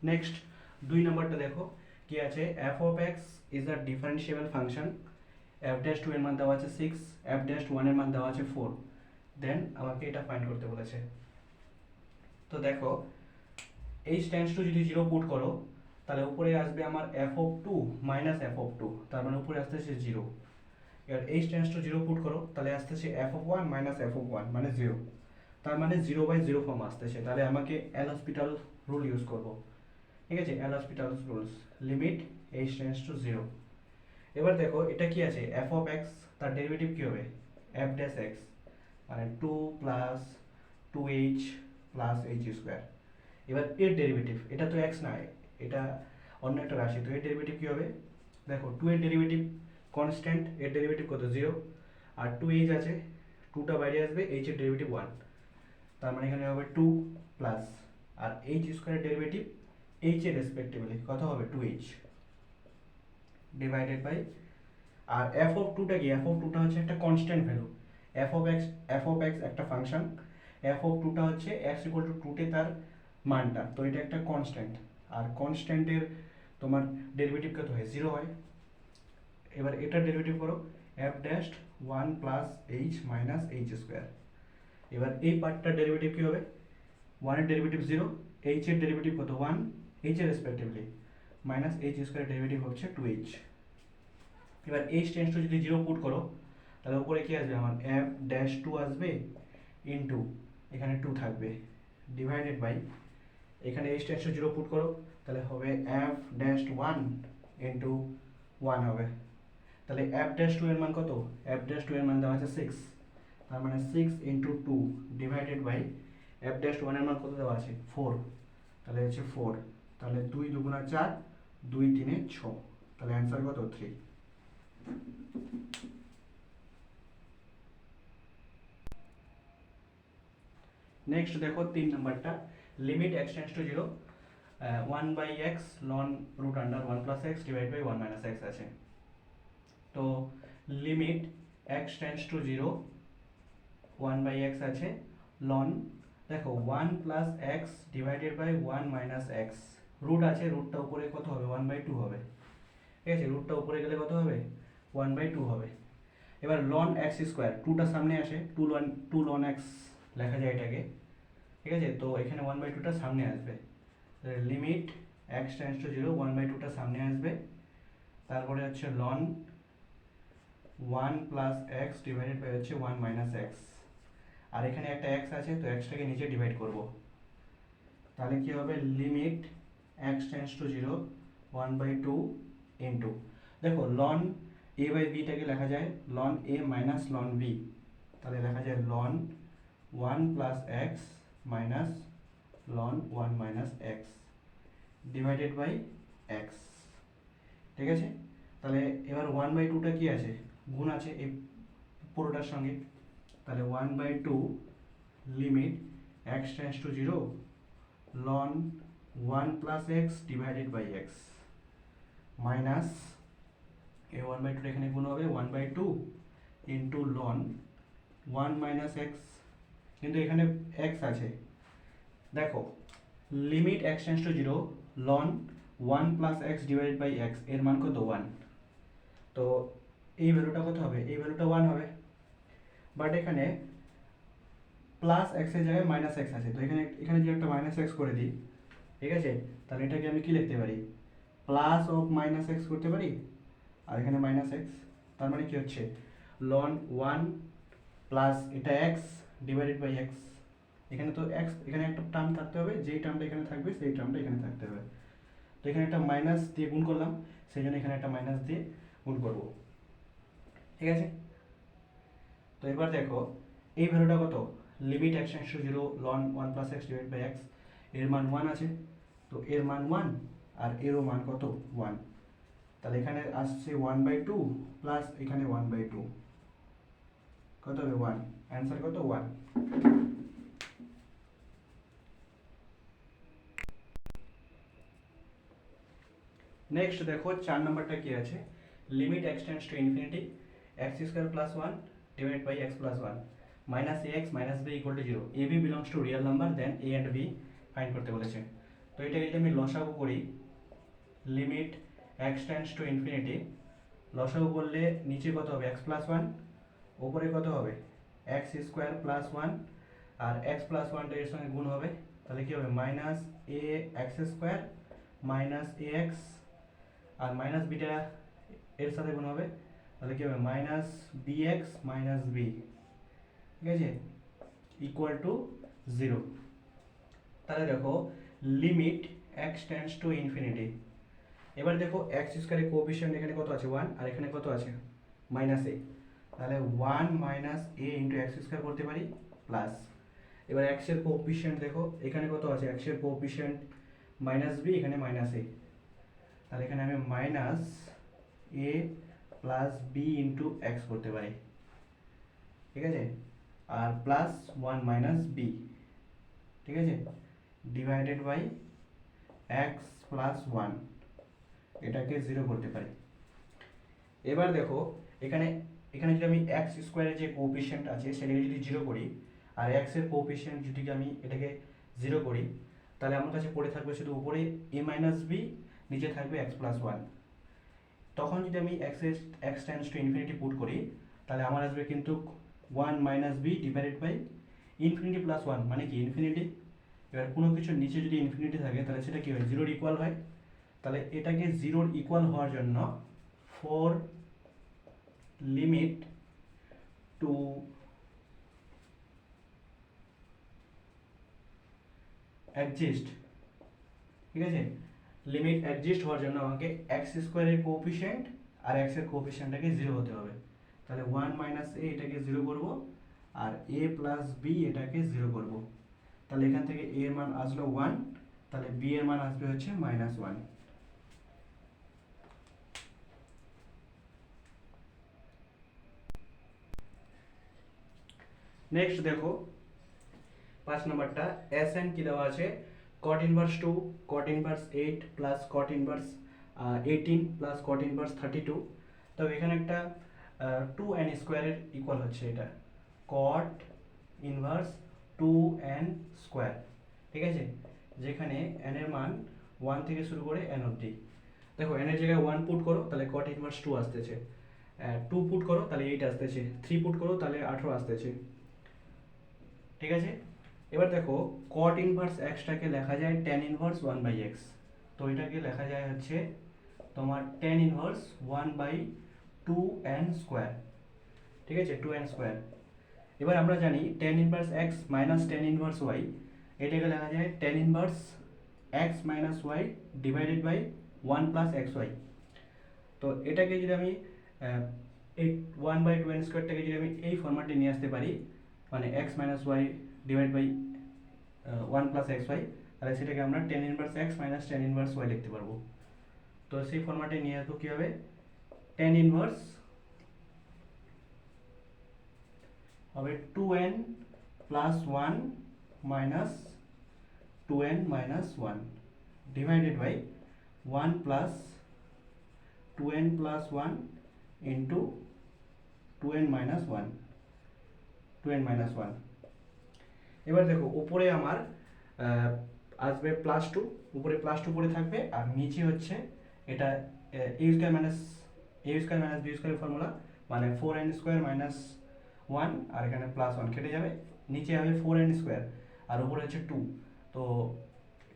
Next 2 নম্বরটা দেখো কি আছে, F of x is a differentiable function, f dash two এর মান দেওয়া আছে 6, এফ ড্যাশ ওয়ান এর মান দেওয়া আছে 4, দেন আমাকে এটা ফাইন্ড করতে বলেছে। তো দেখো এইচ টেন্ডস টু যদি 0 পুট করো তাহলে উপরে আসবে আমার f of two minus f of two, তার মানে উপরে আসতেছে 0। এবার এইচ টেন্ডস টু 0 পুট করো তাহলে আসতেছে F of one minus f of one মানে 0, তার মানে 0/0 ফর্ম আসতেছে। তাহলে আমাকে এল হসপিটাল রুল ইউজ করব, ঠিক আছে, L hospital rules, limit H tends to 0। এবার দেখো এটা কি আছে, এফ অফ এক্স, তার ডেরিভেটিভ কি হবে, এফ ড্যাশ এক্স মানে 2 plus 2h plus H square. এবার এর ডেরিভেটিভ, এটা তো এক্স না, এটা অন্য একটা রাশি, তো এর ডেরিভেটিভ কি হবে, দেখো 2 এর ডেরিভেটিভ কনস্ট্যান্ট, এর ডেরিভেটিভ কত 0, আর 2h আছে, 2টা বাইরে আসবে, h এর ডেরিভেটিভ 1, তার মানে এখানে হবে 2 প্লাস, আর এইচ স্কোয়ারের ডেরিভেটিভ h এর রেসপেক্টিভলি কত হবে 2h ডিভাইডেড বাই, আর এফ অফ টুটা কি, এফ অফ টুটা হচ্ছে একটা constant value, f of x একটা ফাংশন, এফ অফ টুটা হচ্ছে এক্স ইকুয়াল টু টুতে তার মানটা, তো এটা একটা কনস্ট্যান্ট, আর কনস্ট্যান্টের তোমার ডেরিভেটিভ কত হয় 0 হয়। এবার এটার ডেরিভেটিভ করো, F dash one plus H minus H square. এবার এই পার্টটার ডেরিভেটিভ কী হবে, ওয়ানের ডেরিভেটিভ 0, এইচ এর ডেরিভেটিভ কত 1, এইচ এর respectively, minus H square derivative হচ্ছে 2h। এবার এইচ টেন্স টু যদি 0 পুট করো তাহলে উপরে কি আসবে আমার এফ ড্যাশ 2 আসবে ইন্টু এখানে 2 থাকবে ডিভাইডেড বাই, এখানে এইচ টেন্স টু 0 পুট করো তাহলে হবে এফ ড্যাশ 1 ইন্টু 1 হবে, তাহলে এফ ড্যাশ 2 এর মান কত, এফ ড্যাশ 2 এর মান দেওয়া আছে 6, তার মানে 6 into 2 divided by f dash 1 এর মান কত দেওয়া আছে 4, তাহলে হচ্ছে 4, তাহলে 2 দুগুণা 4, 2 3 6, তাহলে অ্যান্সার কত 3। নেক্সট দেখো 3 নাম্বারটা, limit x tends to 0 1/x লন root under 1 plus x divide by 1 minus x আছে। তো limit x tends to 0 1/x আছে লন, দেখো 1 plus x divided by 1 minus x, root আছে, রুটটা উপরে কত হবে 1/2 হবে, ঠিক আছে, রুটটা উপরে গেলে কত হবে 1/2 হবে। এবার লন এক্স স্কোয়ার, টুটা সামনে আসে, টু লন এক্স লেখা যায় এটাকে, ঠিক আছে, তো এখানে 1/2টা সামনে আসবে, লিমিট এক্স টেন্ডস টু 0 1/2টা সামনে আসবে, তারপরে হচ্ছে লন 1 প্লাস এক্স ডিভাইডেড বাই হচ্ছে 1 মাইনাস এক্স, আর এখানে একটা এক্স আছে, তো এক্সটাকে নিচে ডিভাইড করব, তাহলে কি হবে limit x tends to 0 1/2 into, দেখো লন এ বাই বিটাকে লেখা যায় লন এ মাইনাস লন বি, তাহলে লেখা যায় লন 1 প্লাস এক্স মাইনাস লন 1 minus x divided by x, ঠিক আছে। তাহলে এবার 1/2টা কি আছে, গুণ আছে এই পুরোটার সঙ্গে, তাহলে 1/2 লিমিট এক্স টেন্ডস টু 0 লন 1 plus x divided by x minus এই 1/2 এখানে গুণ হবে 1/2 ইন্টু লন 1 মাইনাস এক্স, কিন্তু এখানে এক্স আছে, দেখো লিমিট এক্স টেন্ডস টু 0 লন 1 plus x divided by x, এর মান কত 1, তো এই ভ্যালুটা কত হবে, এই ভ্যালুটা 1 হবে, বাট এখানে প্লাস এক্স এর জায়গায় মাইনাস এক্স আছে, তো এখানে এখানে যদি একটা মাইনাস এক্স করে দিই, ঠিক আছে, তাহলে এটাকে আমি কি লিখতে পারি, প্লাস অফ মাইনাস এক্স করতে পারি, আর এখানে মাইনাস এক্স, তার মানে কি হচ্ছে লন 1 প্লাস এটা এক্স ডিভাইডেড বাই এক্স, এখানে তো এক্স, এখানে একটা টার্ম থাকতে হবে, যেই টার্মটা এখানে থাকবে সেই টার্মটা এখানে থাকতে হবে, তো এখানে একটা মাইনাস দিয়ে গুণ করলাম, সেই জন্য এখানে একটা মাইনাস দিয়ে গুণ করব, ঠিক আছে। তো এবার দেখো এই ভ্যালুটা কত, লিমিট এক্স টেন্ডস টু 0 লন 1 plus x divide by x, এর মান 1 আছে, তো এর মান 1 আর এরও মান কত 1, তাহলে এখানে আসছে 1/2 প্লাস এখানে 1/2 কত হবে 1, অ্যান্সার কত 1। নেক্সট দেখো 4 নাম্বারটা কি আছে, limit x tends to infinity x square plus 1 divide by x plus 1 minus a x minus b equal to 0, a b belongs to real number, then a and b find করতে বলেছে। তো এটাকে যদি আমি লসাগু করি, limit x tends to infinity, লসাগু করলে নিচে কত হবে এক্স প্লাস ওয়ান, ওপরে কত হবে এক্স স্কোয়ার প্লাস ওয়ান, আর এক্স প্লাস ওয়ানটা এর সঙ্গে গুণ হবে, তাহলে কী হবে minus a x square minus a x, আর মাইনাস বিটা এর সাথে গুণ হবে, তাহলে কী হবে minus b x minus b, ঠিক আছে, ইকুয়াল টু জিরো। তাহলে দেখো limit x tends to infinity, এবার দেখো এক্স স্কোয়ারের কোএফিসিয়েন্ট এখানে কত আছে ওয়ান, আর এখানে কত আছে মাইনাস এ, তাহলে ওয়ান মাইনাস এ ইন্টু এক্স স্কোয়ার করতে পারি প্লাস, এবার এক্স এর কোএফিসিয়েন্ট দেখো এখানে কত আছে, এক্স এর কোএফিসিয়েন্ট মাইনাস বি, এখানে মাইনাস এ, তাহলে এখানে আমি minus a plus b into x করতে পারি, ঠিক আছে, আর প্লাস ওয়ান মাইনাস বি, ঠিক আছে, divided by x plus one, এটাকে জিরো করতে পারি। এবার দেখো এখানে এখানে যদি আমি এক্স স্কোয়ারের যে কোএফিসিয়েন্ট আছে সেটাকে যদি জিরো করি, আর এক্স এর কোএফিসিয়েন্ট যদি আমি এটাকে জিরো করি, তাহলে আমার কাছে পড়ে থাকবে শুধু উপরে এ মাইনাস বি, নিচে থাকবে এক্স প্লাস ওয়ান। তখন যদি আমি x tends to infinity put করি, তাহলে আমার আসবে কিন্তু one minus b divided by infinity plus one, মানে কি ইনফিনিটি। এবার কোনো কিছুর নিচে যদি ইনফিনিটি থাকে তাহলে সেটা কী হয় জিরোর ইকুয়াল হয়, তাহলে এটাকে জিরোর ইকুয়াল হওয়ার জন্য ফর লিমিট টু অ্যাডজাস্ট, ঠিক আছে, লিমিট অ্যাডজাস্ট হওয়ার জন্য আমাকে এক্স স্কোয়ারের কোএফিসিয়েন্ট আর এক্স এর কোএফিসিয়েন্টটাকে জিরো হতে হবে, তাহলে ওয়ান মাইনাস এ এটাকে জিরো করব, আর এ প্লাস বি এটাকে জিরো করব, তাহলে এখান থেকে এ এর মান আসলো ওয়ান, তাহলে বি এর মান আসবে হচ্ছে মাইনাস ওয়ান। নেক্সট দেখো 5 নাম্বারটা, এস এন কি দেওয়া আছে, cot inverse 2 cot inverse 8 plus cot inverse 18 plus cot inverse 32। তো এখানে একটা 2n স্কোয়ারের ইকুয়াল হচ্ছে এটা, cot ইনভার্স 2n স্কোয়ার, ঠিক আছে, যেখানে n এর মান 1 থেকে শুরু করে n অবধি। দেখো n এর জায়গায় 1 পুট করো তাহলে cot ইনভার্স 2 আসতেছে, 2 পুট করো তাহলে 8 আসতেছে, 3 পুট করো তাহলে 18 আসতেছে, ঠিক আছে। এবার দেখো cot ইনভার্স এক্সটাকে লেখা যায় tan ইনভার্স 1 বাই এক্স, তো এটাকে লেখা যায় হচ্ছে তোমার tan inverse 1 by 2n square, ঠিক আছে, 2n স্কোয়ার। এবার আমরা জানি tan inverse x minus tan inverse y, এটাকে লেখা যায় tan inverse x minus y divided by 1 plus x y. তো এটাকে যদি আমি এই 1 বাই 2n স্কোয়ারটাকে যদি আমি এই ফরম্যাটে নিয়ে আসতে পারি, মানে x minus y divide by 1 plus x y, তাহলে সেটাকে আমরা tan inverse x minus tan inverse y লিখতে পারবো। তো সেই ফরম্যাটে নিয়ে আসবো কী হবে, tan ইনভার্স হবে 2n plus 1 minus 2n minus 1 divided by 1 plus 2n plus 1 into 2n minus 1, 2n minus 1। এবার দেখো উপরে আমার আসবে প্লাস 2, উপরে প্লাস 2 পড়ে থাকবে, আর নিচে হচ্ছে এটা এ স্কোয়ার মাইনাস বি স্কোয়ারের ফর্মুলা, মানে 4n স্কোয়ার মাইনাস 1, আর এখানে প্লাস 1 কেটে যাবে, নিচে হবে 4n স্কোয়ার আর উপরে হচ্ছে 2, তো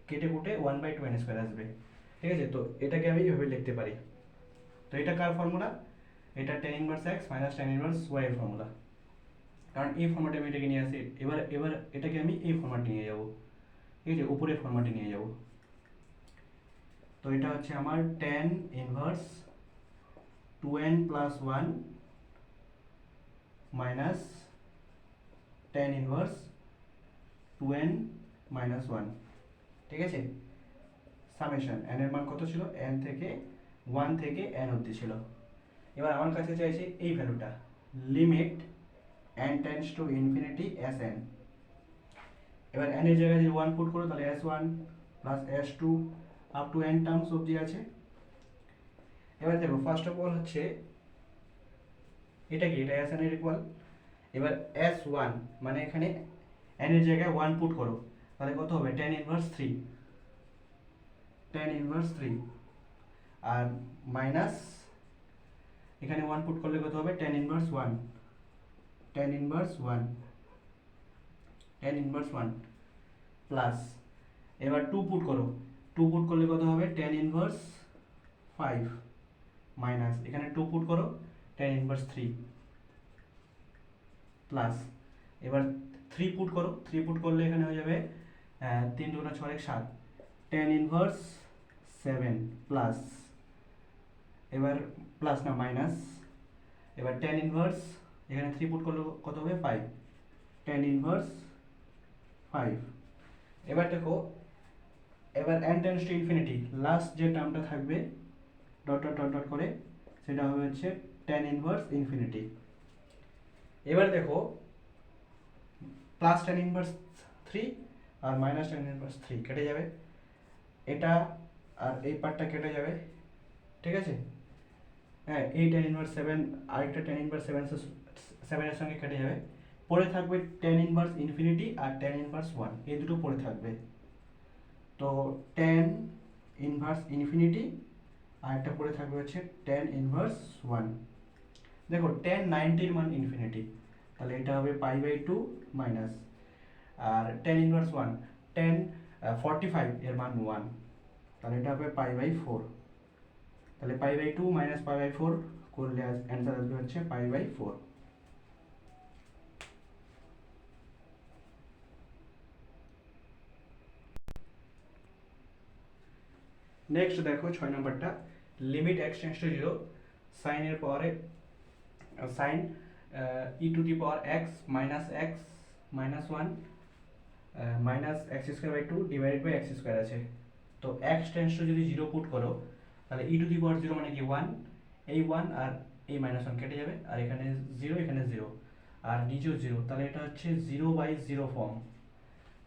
কেটে কুটে 1 বাই 2n স্কোয়ার আসবে, ঠিক আছে। তো এটাকে আমি এভাবে লিখতে পারি। তো এটা কার ফর্মুলা, এটা tan inverse x minus tan inverse y এর ফর্মুলা, কারণ এই ফর্ম্যাটে আমি এটাকে নিয়ে আসি। এবার এটাকে আমি এই ফর্ম্যাটে নিয়ে যাব, ঠিক আছে, উপরের ফর্ম্যাটে নিয়ে যাব। তো এটা হচ্ছে আমার tan inverse 2n plus 1 minus tan inverse 2n minus 1, ঠিক আছে, সামেশন n এর মান কত ছিল, n থেকে 1 থেকে n অবধি ছিল। এবার আমার কাছে চাইছে এই ভ্যালুটা, limit n tends to infinity Sn। এবার n এর জায়গায় যদি 1 পুট করো তাহলে s1 plus s2 up to n terms অবধি আছে। এবার দেখো ফার্স্ট অফ অল হচ্ছে এটা কি, এটা Sn এর ইকুয়াল। এবার s1 মানে এখানে n এর জায়গায় 1 পুট করো তাহলে কত হবে tan ইনভার্স 3, টেন ইনভার্স 3 আর মাইনাস এখানে 1 পুট করলে কত হবে ten inverse 1 ten inverse 1 ten inverse 1 plus এবার 2 পুট করো, 2 পুট করলে কত হবে টেন ইনভার্স 5 মাইনাস এখানে 2 পুট করো টেন ইনভার্স 3 প্লাস এবার 3 পুট করো, 3 পুট করলে এখানে হয়ে যাবে 3 2 6 7 টেন ইনভার্স 7 প্লাস এবার প্লাস না মাইনাস এবার টেন ইনভার্স এখানে 3 পুট করলে কত হবে 5 টেন ইনভার্স 5 এবার দেখো এবার n tends to infinity last যে টার্মটা থাকবে ডট ডট ডট ডট করে সেটা হবে হচ্ছে টেন ইনভার্স ইনফিনিটি। এবার দেখো প্লাস টেন ইনভার্স 3 আর মাইনাস টেন ইনভার্স 3 কেটে যাবে, এটা আর এই পার্টটা কেটে যাবে, ঠিক আছে। হ্যাঁ এই টেন ইনভার্স 7 আরেকটা টেন ইনভার্স 7 এর সঙ্গে কেটে যাবে, পড়ে থাকবে টেন ইনভার্স ইনফিনিটি আর টেন ইনভার্স 1 এই দুটো পড়ে থাকবে। তো টেন ইনভার্স ইনফিনিটি আর একটা পড়ে থাকবে হচ্ছে টেন ইনভার্স 1। দেখো টেন 90 এর মান ইনফিনিটি, তাহলে এটা হবে পাই বাই 2 মাইনাস আর টেন ইনভার্স 1 টেন 45 এর মান 1, তাহলে এটা হবে পাই বাই 4। তাহলে pi by 2 minus pi by 4 করলে অ্যান্সার আসবে হচ্ছে পাই বাই 4। নেক্সট দেখো 6 নম্বরটা limit x tends to 0 sine এর পাওয়ারে sine e to the power x minus x minus 1 minus x square by 2 divided by x square আছে। তো x টেন্ডস টু যদি 0 পুট করো তাহলে ই টু দি পাওয়ার 0 মানে কি 1, এই 1 আর এই মাইনাস 1 কেটে যাবে আর এখানে 0 এখানে 0 আর নিচেও 0, তাহলে এটা হচ্ছে 0 বাই 0 ফর্ম।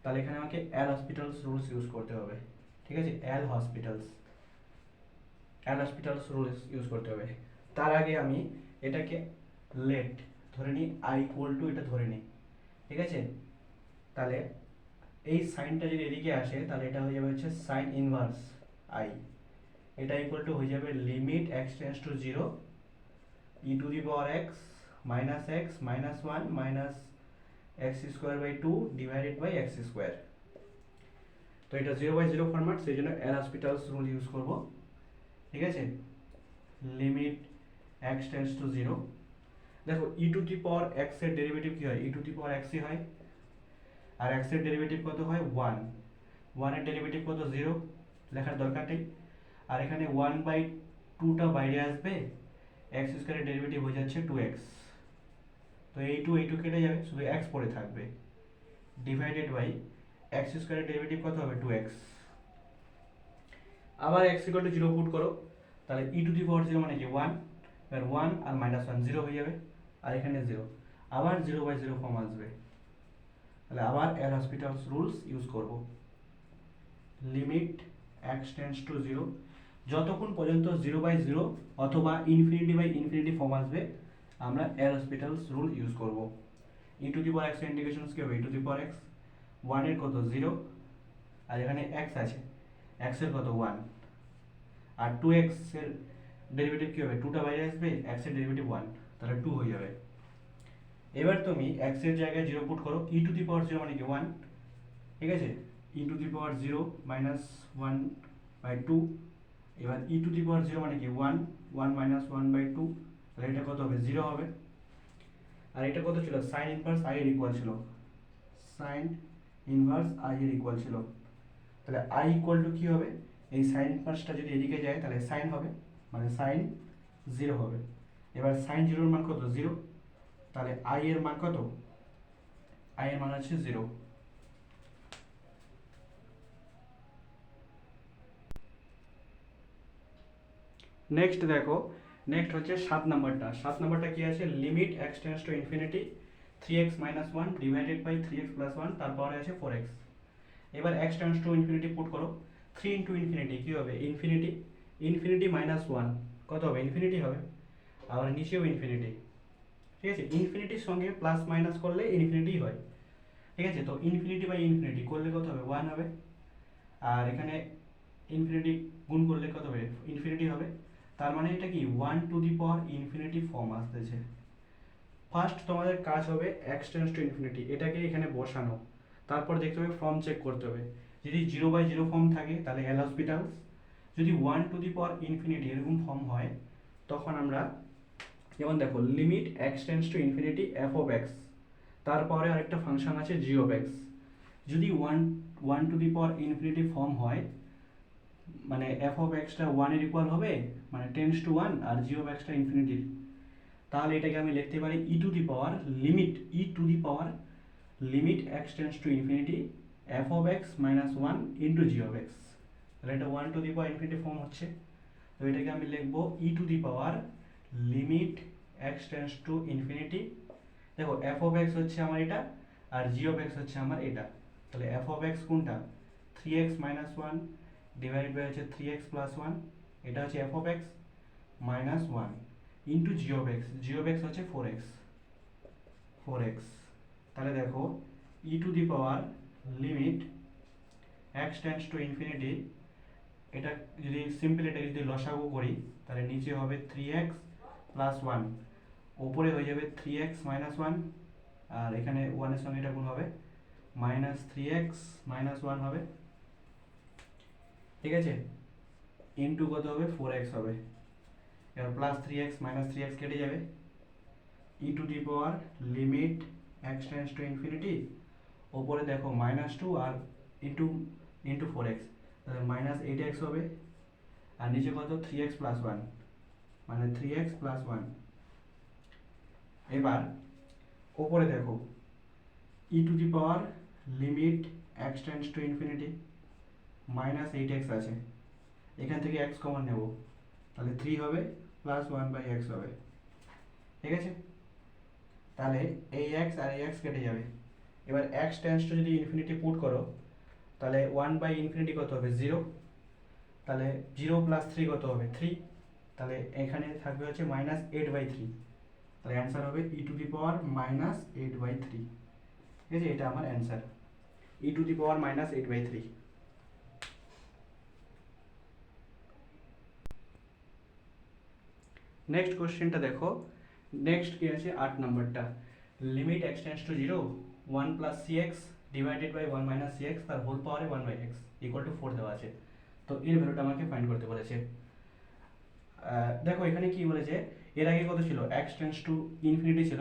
তাহলে এখানে আমাকে এল হসপিটালস রুলস ইউজ করতে হবে, ঠিক আছে, এল হসপিটালস রুলস ইউজ করতে হবে। তার আগে আমি এটাকে লেট ধরে নিই আই ইকুয়াল টু এটা ধরে নিই, ঠিক আছে। তাহলে এই সাইনটা যদি এদিকে আসে তাহলে এটা হয়ে যাবে হচ্ছে সাইন ইনভার্স আই, এটা ইকুয়াল টু হয়ে যাবে limit x tends to 0 e to the power x minus 1 minus x square by 2 divided by x square. তো এটা 0 বাই 0 ফরম্যাট, সেই জন্য এল হসপিটালস রুল ইউজ করব, ঠিক আছে। লিমিট x টেন্ডস টু 0, দেখো e to the power x এর derivative কি হয়, ই টু দি পাওয়ার x ই হয় আর x এর ডেরিভেটিভ কত হয় 1, 1 এর ডেরিভেটিভ কত 0 লেখার দরকার নেই আর এখানে 1 বাই 2টা বাইরে আসবে, x স্কয়ারের ডেরিভেটিভ হয়ে যাচ্ছে 2x, তো এই 2 কেটে যাবে শুধু x পড়ে থাকবে ডিভাইডেড বাই x স্কয়ারের ডেরিভেটিভ কত হবে 2x। আবার x ইকুয়াল টু 0 পুট করো, তাহলে ই টু দি পাওয়ার 0 মানে কি 1, এবার 1 আর মাইনাস 1 0 হয়ে যাবে আর এখানে 0, আবার 0 বাই 0 ফর্ম আসবে, তাহলে আবার এল হসপিটালস রুলস ইউজ করব। লিমিট x টেন্ডস টু 0 যতক্ষণ পর্যন্ত 0 বাই 0 অথবা ইনফিনিটি বাই ইনফিনিটি ফর্ম আসবে আমরা এল হসপিটালস রুল ইউজ করব। ই টু দি পাওয়ার x এর ইন্টিগ্রেশনস কি হবে, e to the power x 1 এর কত 0 আর এখানে x আছে, x এর কত 1 আর 2x এর ডেরিভেটিভ কি হবে, 2টা বাইরে আসবে, x এর ডেরিভেটিভ 1, তাহলে 2 হয়ে যাবে। এবার তুমি x এর জায়গায় 0 পুট করো, ই টু দি পাওয়ার 0 মানে কি 1, ঠিক আছে, e to the power 0 minus 1 by 2, এবার ই টু দি পাওয়ার 0 মানে কি 1, 1 মাইনাস 1 বাই 2, তাহলে এটা কত হবে 0 হবে। আর এটা কত ছিল সাইন ইনভার্স i এর ইকুয়াল ছিল, সাইন ইনভার্স i এর ইকুয়াল ছিল, তাহলে i ইকুয়াল টু কি হবে, এই সাইন ইনভার্সটা যদি এদিকে যায় তাহলে সাইন হবে মানে সাইন 0 হবে। এবার সাইন 0 এর মান কত 0, তাহলে i এর মান কত, i এর মান হচ্ছে 0। নেক্সট দেখো, নেক্সট হচ্ছে 7 নাম্বারটা কি আছে, limit x tends to infinity 3x minus 1 divided by 3x plus 1 তারপরে আছে 4x। এবার x tends to infinity put করো, 3 ইনটু ইনফিনিটি কি হবে ইনফিনিটি মাইনাস 1 কত হবে ইনফিনিটি হবে, আবার নিচেও ইনফিনিটি, ঠিক আছে, ইনফিনিটির সঙ্গে প্লাস মাইনাস করলে ইনফিনিটি হয়, ঠিক আছে। তো ইনফিনিটি বাই ইনফিনিটি করলে কত হবে 1 হবে আর এখানে ইনফিনিটি গুণ করলে কত হবে, ইনফিনিটি হবে। তার মানে এটা কি 1 to the power infinity form আসতেছে। ফার্স্ট তোমাদের কাজ হবে x টেন্ডস টু ইনফিনিটি, এটাকে এখানে বসানো, তারপর দেখতে হবে ফর্ম চেক করতে হবে। যদি 0/0 ফর্ম থাকে তাহলে এল হসপিটালস, যদি 1 টু দি পাওয়ার ইনফিনিটি এরকম ফর্ম হয় তখন আমরা, যেমন দেখো limit x tends to infinity f of x, তারপরে আরেকটা ফাংশন আছে g অফ x। যদি 1 to the power infinity form হয় মানে f অফ xটা 1 এর ইকুয়াল হবে, মানে টেন্ডস টু 1, আর g অফ xটা ইনফিনিটির, তাহলে এটাকে আমি লিখতে পারি e to the power limit x tends to infinity f of x minus 1 into g of x। তাহলে এটা 1 to the power infinity form হচ্ছে। তো এটাকে আমি লিখবো e to the power limit x tends to infinity, দেখো f of x হচ্ছে আমার এটা আর g অফ x হচ্ছে আমার এটা, তাহলে f অফ x কোনটা 3x মাইনাস 1 ডিভাইড বাই হচ্ছে 3x প্লাস 1, এটা হচ্ছে f of x minus 1 into g of x হচ্ছে 4x। তাহলে দেখো e to the power limit x tends to infinity, এটা যদি সিম্পল এটা যদি লসাগু করি তাহলে নিচে হবে 3x প্লাস 1, ওপরে হয়ে যাবে 3x মাইনাস 1, আর এখানে 1 এর সঙ্গে এটা গুণ হবে মাইনাস 3x মাইনাস 1 হবে, ঠিক আছে, ইন্টু কত হবে 4x হবে, এবার প্লাস 3x মাইনাস 3x কেটে যাবে, e to the power limit x tends to infinity, ওপরে দেখো মাইনাস 2 আর ইন্টু ইন্টু 4x, তাহলে মাইনাস 8x হবে, আর নিচে কত 3x প্লাস 1 মানে 3x প্লাস 1। এবার ওপরে দেখো e to the power limit x tends to infinity minus 8x আছে, এখান থেকে x কমন নেব, তাহলে 3 হবে প্লাস 1/x হবে, ঠিক আছে। তাহলে এই x আর এই x কেটে যাবে। এবার x টেন্ডস টু যদি ইনফিনিটি পুট করো তাহলে 1/ইনফিনিটি কত হবে 0, তাহলে 0 প্লাস 3 কত হবে 3, তাহলে এখানে থাকবে হচ্ছে মাইনাস 8/3, তাহলে অ্যান্সার হবে e to the power minus 8/3, ঠিক আছে, এটা আমার answer e to the power minus 8/3। Next কোশ্চেনটা দেখো, নেক্সট কি আছে 8 নাম্বারটা, limit x tends to 0 1 plus cx divided by 1 minus cx তার হোল পাওয়ারে 1/x ইকুয়াল টু 4 দেওয়া আছে। তো এর ভ্যালুটা আমাকে ফাইন্ড করতে বলেছে। দেখো এখানে কি বলেছে, এর আগে কত ছিল x টেন্ডস টু ইনফিনিটি ছিল,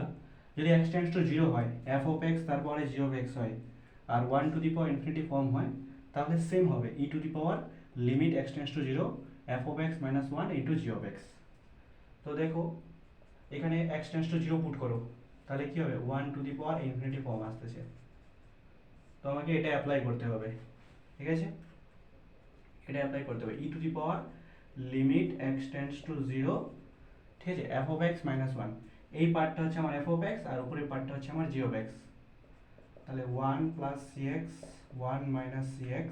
যদি x টেন্ডস টু 0 হয় f অফ x তারপরে g অফ x হয় আর 1 to the power infinity form হয়, তাহলে সেম হবে e to the power limit x tends to 0 f of x minus 1 into g of x। তো দেখো এখানে x টেন্ডস টু 0 পুট করো, তাহলে কি হবে 1 to the power infinity form আসতেছে, তো আমাকে এটা অ্যাপ্লাই করতে হবে, ঠিক আছে, এটা অ্যাপ্লাই করতে হবে e to the power limit x tends to 0, ঠিক আছে, f অফ x মাইনাস 1, এই পার্টটা হচ্ছে আমার f অফ x আর উপরের পার্টটা হচ্ছে আমার g অফ x, তাহলে 1 plus cx 1 minus cx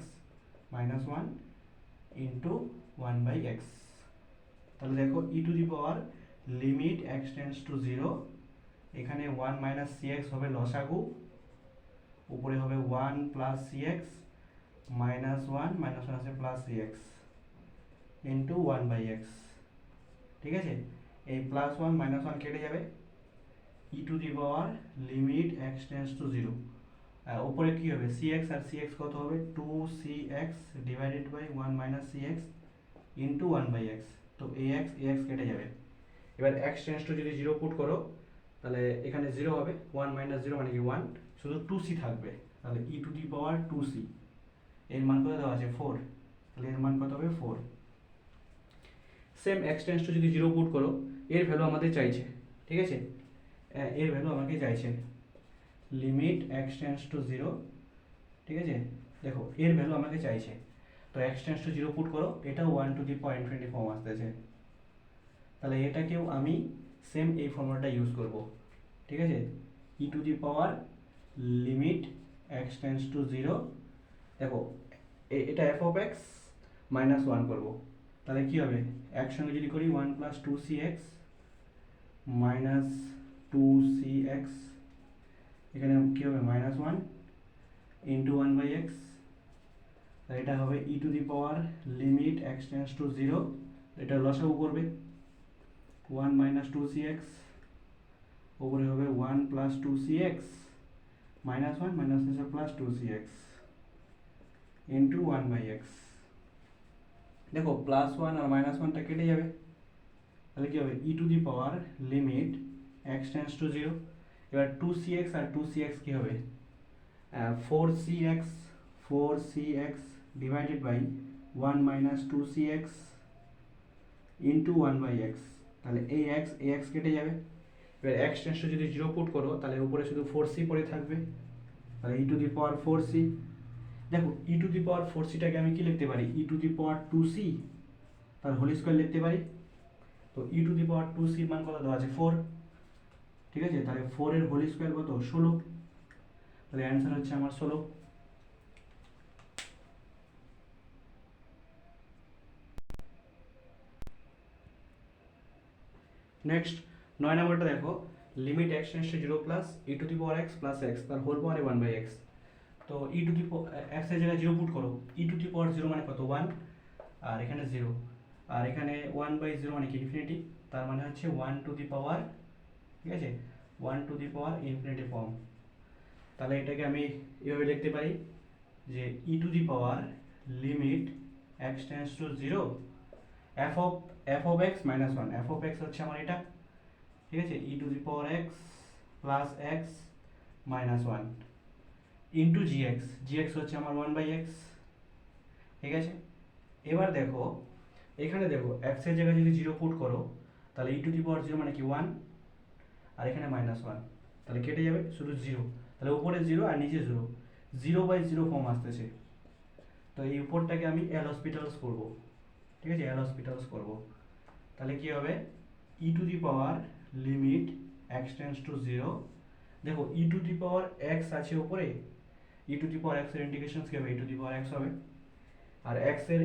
minus 1 into 1/x। তাহলে দেখো e to the power limit x tends to 0, এখানে 1 মাইনাস cx হবে লসাগু, উপরে হবে 1 প্লাস cx মাইনাস 1 মাইনাস 1 আছে প্লাস cx ইন্টু 1/x, ঠিক আছে, এই প্লাস 1 মাইনাস 1 কেটে যাবে, e to the power limit x tends to 0, উপরে কি হবে cx আর cx কত হবে 2cx divided by 1 minus cx into 1/x, তো ax কেটে যাবে। এবার x টেন্ডস টু যদি 0 পুট করো তাহলে এখানে 0 হবে, 1 মাইনাস 0 মানে কি 1, শুধু 2c থাকবে, তাহলে e to the power 2c, এর মান কত দেওয়া আছে 4, তাহলে এর মান কত হবে 4। সেম x টেন্ডস টু যদি 0 পুট করো, এর ভ্যালু আমাদের চাইছে, ঠিক আছে, এর ভ্যালু আমাকে চাইছে লিমিট x টেন্ডস টু 0, ঠিক আছে, দেখো এর ভ্যালু আমাকে চাইছে, তো x টেন্ডস টু 0 পুট করো, এটাও 1 to the power infinity form আসতেছে, তাহলে এটাকেও আমি সেম এই ফর্মুলাটা ইউজ করব, ঠিক আছে, e to the power limit x tends to 0, দেখো এটা f অফ x মাইনাস 1 করব, তাহলে কি হবে একসঙ্গে যদি করি 1 প্লাস 2cx মাইনাস 2cx, এখানে কি হবে মাইনাস 1 ইন্টু 1/x, এটা হবে e to the power limit x tends to zero, এটা লসাগু করবে 1 মাইনাস টু সি এক্স, ওপরে হবে 1 plus two c x minus one minus plus two c x into one by x. দেখো plus one আর minus ওয়ানটা কেটে যাবে, তাহলে কী হবে e to the power limit x tends to zero. এবার টু সি এক্স আর টু সি এক্স কী হবে, four c x divided by one minus two c x into one by x, তাহলে এই এক্স কেটে যাবে। এবার এক্স টেন্স টু যদি জিরো পুট করো তাহলে উপরে শুধু ফোর সি পড়ে থাকবে, তাহলে e to the power four c. দেখো e to the power four সিটাকে আমি কি লিখতে পারি, e to the power two c তার হোল স্কোয়ার লিখতে পারি। তো ই টু দি পাওয়ার টু সির মান কত দেওয়া আছে, ফোর, ঠিক আছে, তাহলে ফোরের হোল স্কোয়ার কত, 16, তাহলে অ্যান্সার হচ্ছে আমার 16। নেক্সট 9 নম্বরটা দেখো, limit x tends to zero plus E to the power x plus x তার হোল পাওয়ারে ওয়ান বাই এক্স। তো ই টু দি এক্স এর জায়গায় জিরো পুট করো, ই টু দি পাওয়ার জিরো মানে কত, ওয়ান, আর এখানে জিরো, আর এখানে ওয়ান বাই জিরো মানে কি ইনফিনিটি, তার মানে হচ্ছে ওয়ান টু দি পাওয়ার, ঠিক আছে, one to the power infinity form. তাহলে এটাকে আমি এভাবে লিখতে পারি যে e to the power limit x tends to zero f of x minus one, f of x হচ্ছে আমার এটা, ঠিক আছে, e to the power x plus x minus one into g x হচ্ছে আমার ওয়ান বাই এক্স, ঠিক আছে। এবার দেখো এখানে দেখো এক্স এর জায়গায় যদি জিরো পুট করো তাহলে e to the power zero মানে কি ওয়ান, আর এখানে মাইনাস ওয়ান, তাহলে কেটে যাবে শুধু জিরো, তাহলে উপরে জিরো আর নিচে zero, zero by zero form আসতেছে। তো এই উপরটাকে আমি এল হসপিটালস করবো, ঠিক আছে, এল হসপিটালস করবো, তাহলে কি হবে e to the power limit x tends to zero. দেখো e to the power x আছে উপরে, e to the power x এর ইন্টিগ্রেশন কি হবে, e to the power x হবে, আর এক্স এর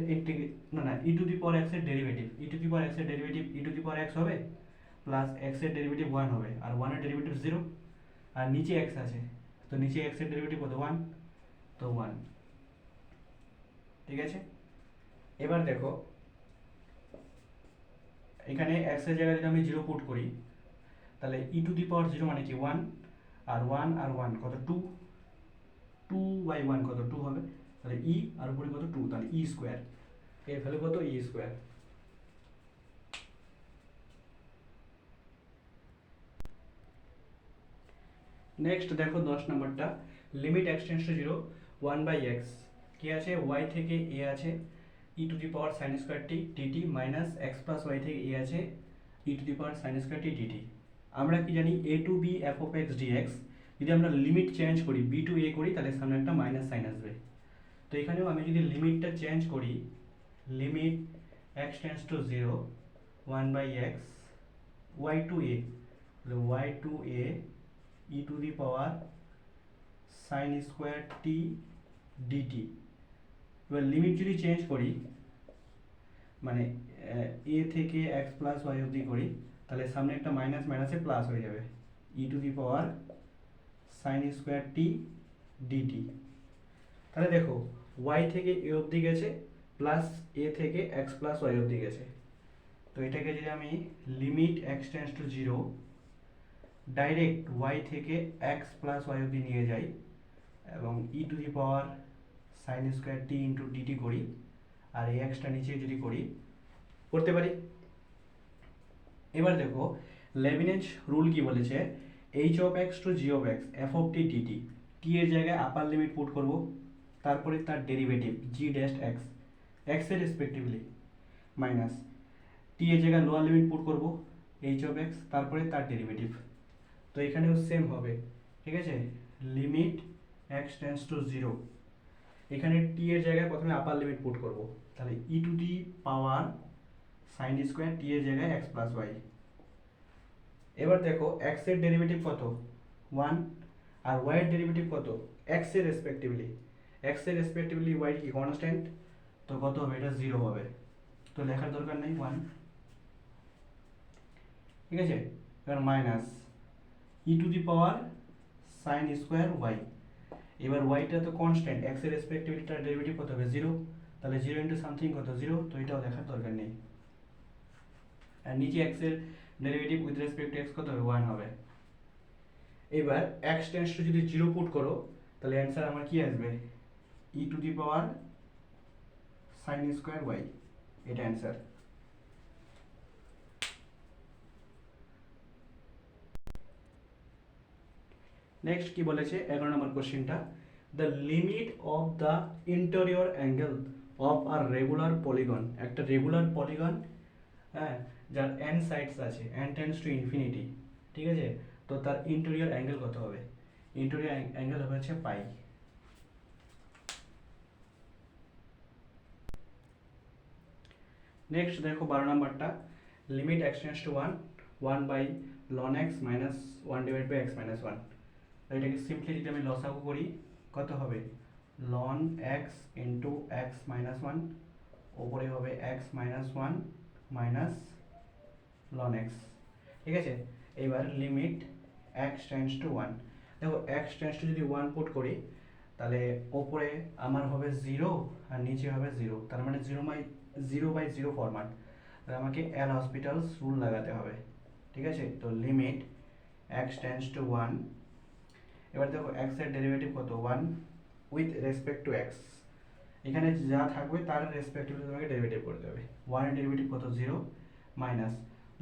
না e to the power x এর derivative, e to the power x এর derivative e to the power x হবে, প্লাস এক্স এর ডেরিভেটিভ ওয়ান হবে, আর ওয়ান এর ডেরিভেটিভ জিরো, আর নিচে এক্স আছে, তো নিচে এক্স এর ডেরিভেটিভ কত, ওয়ান, তো ওয়ান, ঠিক আছে। এবার দেখো এখানে এক্স এর জায়গায় যদি আমি জিরো পুট করি তাহলে e to the power zero মানে কি ওয়ান, আর ওয়ান কত, টু, টু বাই ওয়ান কত, টু হবে, তাহলে ই আর উপরে কত, টু, তাহলে ই স্কোয়ার, এর ভ্যালু কত, ই স্কোয়ার। নেক্সট দেখো 10 নম্বরটা, limit x tends to zero one by x, কি আছে, ওয়াই থেকে এ আছে e to the power sine square t dt minus x plus y থেকে এ আছে e to the power sine square t dt. আমরা কি জানি a to b f of x dx, যদি আমরা লিমিট চেঞ্জ করি b to a করি তাহলে সামনে একটা মাইনাস সাইন আসবে। তো এখানেও আমি যদি লিমিটটা চেঞ্জ করি, limit x tends to zero one by x y to a, y to a e to the power sine square t dt. এবার লিমিট যদি চেঞ্জ করি মানে এ থেকে এক্স প্লাস ওয়াই অবধি করি তাহলে সামনে একটা মাইনাস মাইনাসে প্লাস হয়ে যাবে, e to the power sine square t dt. তাহলে দেখো ওয়াই থেকে এ অবধি গেছে প্লাস এ থেকে এক্স প্লাস ওয়াই অবধি গেছে, তো এটাকে যদি আমি limit x tends to zero direct y থেকে এক্স প্লাস ওয়াই অবধি নিয়ে যাই এবং e to the power sine square t into dt করি, আর এই এক্সটা নিচে যদি করি করতে পারি। এবার দেখো লেবিনেজ রুল কি বলেছে, h of x to g of x f of t dt, t এর জায়গায় আপার লিমিট পুট করব, তারপরে তার derivative g dash x x এর রেসপেক্টিভলি মাইনাস টি এর জায়গায় লোয়ার লিমিট পুট করব এইচ অফ এক্স, তারপরে তার ডেরিভেটিভ। তো এখানেও সেম হবে, ঠিক আছে, limit x tends to zero, এখানে টি এর জায়গায় প্রথমে আপার লিমিট পুট করব, তাহলে e to the power sine square t এর জায়গায় এক্স প্লাস ওয়াই। এবার দেখো এক্স এর ডেরিভেটিভ কত, ওয়ান, আর ওয়াই এর ডেরিভেটিভ কত, এক্স এর রেসপেক্টিভলি, এক্স এর রেসপেক্টিভলি ওয়াই কি কনস্ট্যান্ট, তো কত হবে, এটা জিরো হবে, তো লেখার দরকার নেই, ওয়ান, ঠিক আছে। এবার minus e to the power sine square y, এবার ওয়াইটা তো কনস্ট্যান্ট, এক্স এর রেসপেক্টিভলি তার ডেরিভেটিভ কত হবে 0, তাহলে 0 ইন্টু সামথিং কত 0, তো এটাও দেখার দরকার নেই। আর নিচে এক্স এর derivative with respect to x কত হবে 1 হবে। এবার এক্স টেন্স টু যদি 0 পুট করো তাহলে অ্যান্সার আমার কি আসবে, e to the power sine square y, এটা অ্যান্সার। নেক্সট কি বলেছে 11 নম্বর কোশ্চেনটা, the limit of the interior angle of a regular polygon, একটা রেগুলার পলিগন, হ্যাঁ, যার এন সাইডস আছে, এন টেন্ডস টু ইনফিনিটি, ঠিক আছে, তো তার ইন্টেরিয়র অ্যাঙ্গেল কত হবে, ইন্টেরিয়র অ্যাঙ্গেল হবে হচ্ছে পাই। নেক্সট দেখো 12 নাম্বারটা, limit x tends to 1, 1 by লন x minus 1 divide by x minus 1, এটাকে সিম্পলি যদি আমি লসাগু করি কত হবে, লন এক্স ইন্টু এক্স মাইনাস 1, ওপরে হবে এক্স মাইনাস 1 মাইনাস লন এক্স, ঠিক আছে। এবার লিমিট এক্স টেন্ডস টু 1, দেখো এক্স টেন্ডস টু যদি 1 পুট করি তাহলে ওপরে আমার হবে 0 আর নিচে হবে 0, তার মানে 0/0 ফরম্যাট, তাহলে আমাকে এল হসপিটালস রুল লাগাতে হবে, ঠিক আছে। তো লিমিট এক্স টেন্ডস টু 1, এবার দেখো এক্স এর ডেরিভেটিভ কত 1 উইথ রেসপেক্ট টু এক্স, এখানে যা থাকবে তার রেসপেক্টিভলি তোমাকে ডেরিভেটিভ করতে হবে। 1 এর ডেরিভেটিভ কত 0 মাইনাস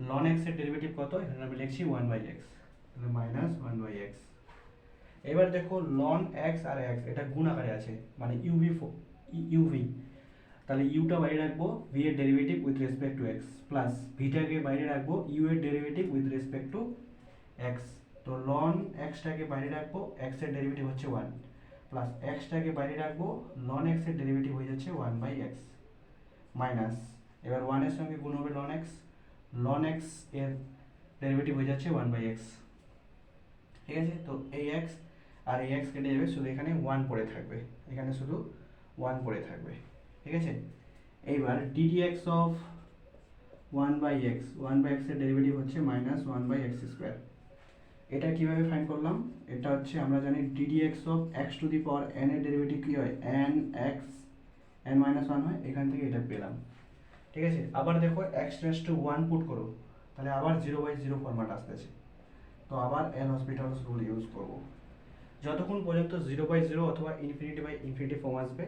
লন এক্স এর ডেরিভেটিভ কত, এখানে আমি লিখছি 1/x, তাহলে মাইনাস 1/x। এবার দেখো লন এক্স আর এক্স এটা গুণ আকারে আছে, মানে ইউভি, তাহলে ইউটা বাইরে রাখবো, ভি এর derivative with respect to x, plus ভিটাকে বাইরে রাখবো, ইউ এর derivative with respect to x, তো লন এক্সটাকে বাইরে রাখবো, এক্স এর ডেরিভেটিভ হচ্ছে 1, প্লাস এক্সটাকে বাইরে রাখবো, লন এক্স এর ডেরিভেটিভ হয়ে যাচ্ছে 1/x, মাইনাস এবার 1 এর সঙ্গে গুণ হবে লন এক্স এর ডেরিভেটিভ হয়ে যাচ্ছে 1/x, ঠিক আছে। তো এই এক্স আর এই এক্স কেটে যাবে, শুধু এখানে 1 পড়ে থাকবে, এখানে শুধু 1 পড়ে থাকবে, ঠিক আছে। এইবার ddx অফ 1/x, 1/x এর ডেরিভেটিভ হচ্ছে মাইনাস 1/x স্কোয়ার, এটা কিভাবে ফাইন্ড করলাম, এটা হচ্ছে আমরা জানি ddx of x two the power n এর ডেরিভেটিভ কি হয়, n x n মাইনাস 1 হয়, এখান থেকে এটা পেলাম, ঠিক আছে। আবার দেখো x টেন্ডস টু 1 পুট করো, তাহলে আবার 0/0 ফরম্যাট আসতেছে, তো আবার এল হসপিটালস রুল ইউজ করব, যতক্ষণ পর্যন্ত 0/0 অথবা ইনফিনিটি ফর্ম আসবে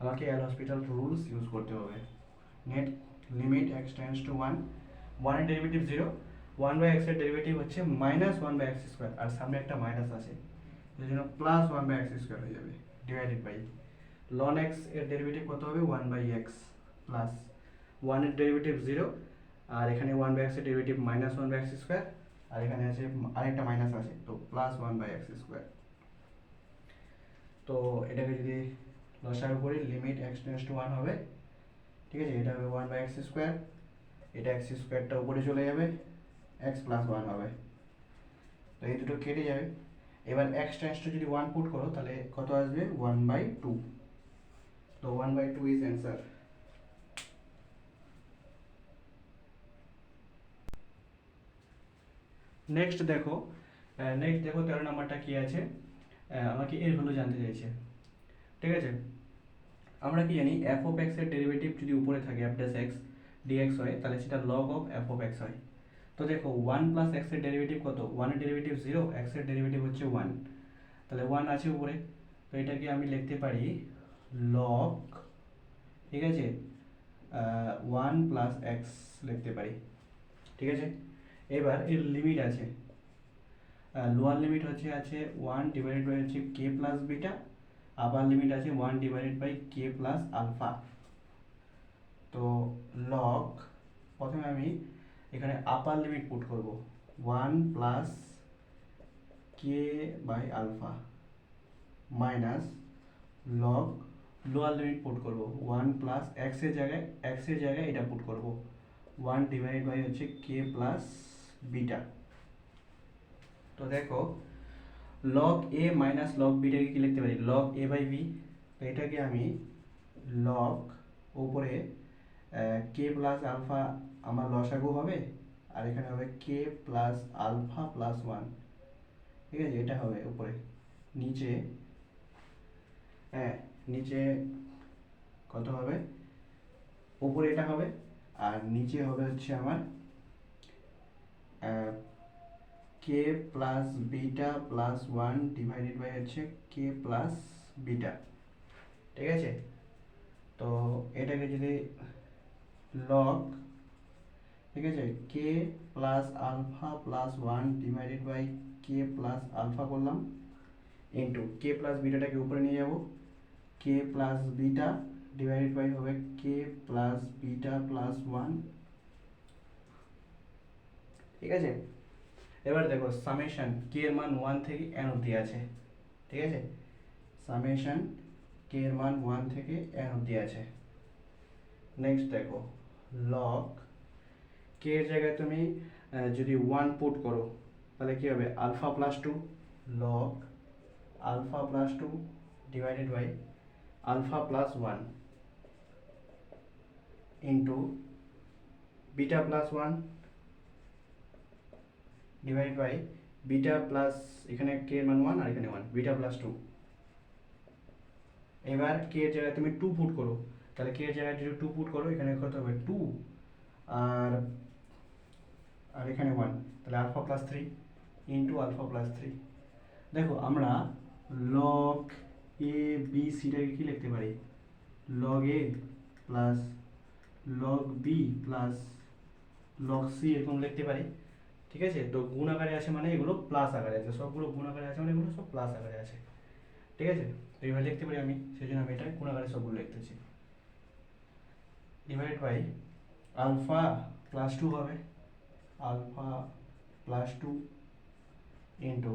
আমাকে এল হসপিটাল রুলস ইউজ করতে হবে। Net limit x tends to 1, 1 এর ডেরিভেটিভ 0, 1/x এর ডেরিভেটিভ হচ্ছে মাইনাস 1/x স্কোয়ার, আর সামনে একটা মাইনাস আছে, এই জন্য প্লাস 1/x স্কোয়ার হয়ে যাবে, ডিভাইডেড বাই লন এক্স এর ডেরিভেটিভ কত হবে 1/x, প্লাস 1 এর ডেরিভেটিভ 0, আর এখানে 1/x এর ডেরিভেটিভ মাইনাস 1/x স্কোয়ার, আর এখানে আছে আরেকটা মাইনাস আছে, তো প্লাস 1/x স্কোয়ার। তো এটাকে যদি লসাগু করি লিমিট এক্স টেন্ডস টু 1 হবে, ঠিক আছে, এটা হবে 1/x স্কোয়ার, এটা এক্স স্কোয়ারটা উপরে চলে যাবে, এক্স প্লাস 1 হবে, তো এই দুটো কেটে যাবে। এবার এক্স টেন্ডস টু যদি 1 পুট করো তাহলে কত আসবে 1/2, তো 1/2 ইজ অ্যান্সার। নেক্সট দেখো 13 নাম্বারটা কি আছে, আমাকে এর ভ্যালু জানতে চাইছে, ঠিক আছে। আমরা কি জানি এফ অফ এক্স এর ডেরিভেটিভ যদি উপরে থাকে এফ ড্যাশ এক্স ডিএক্স হয় তাহলে সেটা log of F of x হয়। তো দেখো 1 প্লাস এক্স এর ডেরিভেটিভ কত, 1 এর ডেরিভেটিভ 0, এক্স এর ডেরিভেটিভ হচ্ছে 1, তাহলে 1 আছে উপরে, তো এটাকে আমি লিখতে পারি লগ, ঠিক আছে, 1 প্লাস এক্স লিখতে পারি, ঠিক আছে। এবার এর লিমিট আছে, লোয়ার লিমিট হচ্ছে 1 ডিভাইডেড বাই হচ্ছে কে প্লাস বিটা, আবার লিমিট আছে 1 divided by k plus alpha. তো লগ, প্রথমে আমি এখানে আপার লিমিট পুট করব 1 plus k by alpha minus log lower limit put করব 1 প্লাস এক্স এর জায়গায় এটা পুট করব 1 ডিভাইডেড বাই হচ্ছে কে প্লাস বিটা। তো দেখো লগ এ মাইনাস লগ বিটাকে কি লিখতে পারি, লগ এ বাই বি, তো এটাকে আমি লগ উপরে কে প্লাস আলফা আমার লসাগু হবে, আর এখানে হবে কে প্লাস আলফা প্লাস 1, ঠিক আছে, এটা হবে উপরে, নিচে হ্যাঁ, নিচে কত হবে, উপরে এটা হবে আর নিচে হবে হচ্ছে আমার k plus beta plus one divided by হচ্ছে কে প্লাস বিটা, ঠিক আছে। তো এটাকে যদি লগ, ঠিক আছে, k plus alpha plus one divided by k plus alpha করলাম, ইন্টু কে প্লাস বিটাটাকে উপরে নিয়ে যাব, k plus beta divided by হবে k plus beta plus one, ঠিক আছে। এবার দেখো সামেশন কে এর মান 1 থেকে n অবধি আছে, ঠিক আছে, সামেশন কে এর মান 1 থেকে n অবধি আছে। নেক্সট দেখো লগ কে এর জায়গায় তুমি যদি 1 পুট করো তাহলে কি হবে, alpha plus two, log alpha plus two divided by alpha plus one into beta plus one divide by beta plus, এখানে কে এর মান 1 আর এখানে 1, বিটা প্লাস টু। এবার কে এর জায়গায় তুমি 2 পুট করো, তাহলে কে এর জায়গায় যদি 2 পুট করো এখানে কত হবে 2 আর আর এখানে 1, তাহলে alpha plus three into alpha plus three. দেখো আমরা লগ এ বি সিটাকে কি লিখতে পারি, log a plus log b plus log c এরকম লিখতে পারি, ঠিক আছে। তো গুণ আকারে আছে মানে এগুলো প্লাস আকারে আছে, সবগুলো গুণ আকারে আছে মানে এগুলো সব প্লাস আকারে আছে, ঠিক আছে। তো এইভাবে লিখতে পারি আমি, সেই জন্য আমি এটা গুণ আকারে সবগুলো লিখতেছি। Divide by alpha plus two হবে, আলফা প্লাস টু ইন্টু,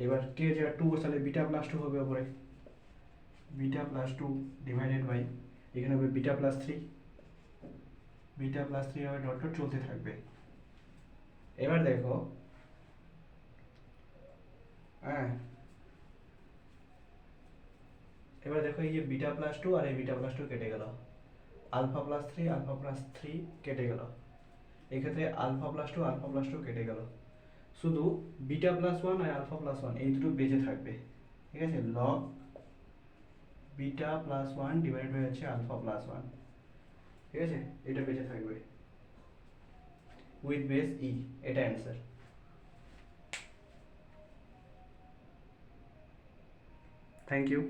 এবার কে যেটা টু বসালে বিটা প্লাস টু হবে ওপরে, beta plus two divided by এখানে হবে beta plus three, beta plus three হবে, ডট ডট চলতে থাকবে। এবার দেখো হ্যাঁ, এবার দেখো এই যে বিটা প্লাস টু আর এই বিটা প্লাস টু কেটে গেল, আলফা প্লাস থ্রি কেটে গেল, এক্ষেত্রে আলফা প্লাস টু কেটে গেল, শুধু বিটা প্লাস ওয়ান আর আলফা প্লাস ওয়ান এই দুটো বেঁচে থাকবে, ঠিক আছে। Log beta plus one divide by হচ্ছে আলফা প্লাস ওয়ান, ঠিক আছে, এটা বেঁচে থাকবে উইথ বেস ই, এটা অ্যান্সার। Thank you.